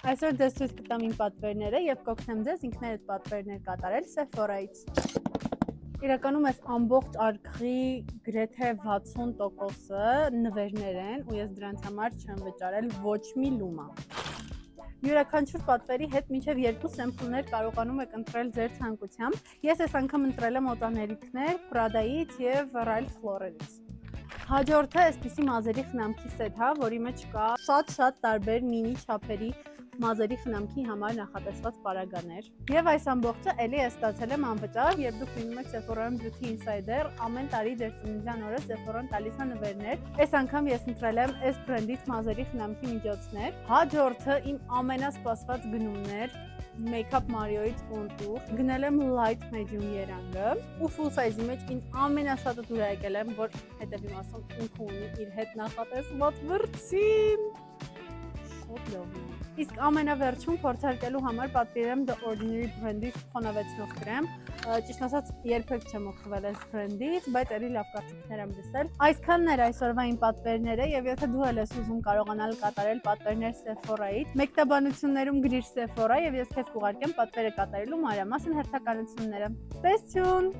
Այսօր ձեզ ցույց կտամ իմ պատվերները եւ կօգնեմ ձեզ ինքներդ պատվերներ կատարել Sephora-ից։ Իրականում այս ամբողջ արքղի գրեթե 60%-ը նվերներ են ու ես դրանց համար չեմ վճարել ոչ մի լումա։ Յուրաքանչյուր պատվերի հետ մինչև 2 սեմպլներ կարողանում եք ընտրել ձեր ցանկությամբ։ Ես այս անգամ ընտրել եմ օտաներիքներ Prada-ից եւ Ralph Lauren-ից։ Հաջորդը այսպիսի մազերի խնամքի սեթ է, որի մեջ կա շատ տարբեր մինի չափերի մազերի խնամքի համար նախատեսված պարագաներ։ Եվ այս ամբողջը էլի է ստացել եմ անվճար, երբ դուք լինում եք Sephora-ում Beauty Insider, ամեն տարի ձեր ծննդյան օրը Sephora-ն տալիս է նվերներ։ Այս անգամ ես ընտրել եմ այս բրենդից մազերի խնամքի միջոցներ։ Հաջորդը իմ ամենասպասված գնումներ Makeup Mario-ից կոնտուր, գնել եմ light medium երանգը ու full size-ի մեջ ինձ ամենաշատը դուր է եկել եմ, որ հետևի մասում ինքը ունի իր հետ նախատեսված վրձին։ Շատ լավ է։ Իսկ ամենավերջում փորձարկելու համար պատվիրել եմ The Ordinary բրենդի խոնավեցնող կրեմ։ Ճիշտ ասած, երբեք չեմ օգտվել այս բրենդից, բայց էլի լավ կարծիքներ եմ լսել։ Այսքանն էր այսօրվա իմ պատվերները, եւ եթե դու էլ ես ուզում կարողանալ կատարել պատվերներ Sephora-ից, մեկտաբանություններում գրիր Sephora եւ ես քեզ կուղարկեմ պատվերը կատարելու մանրամասն հերթականությունները։ Տեսություն։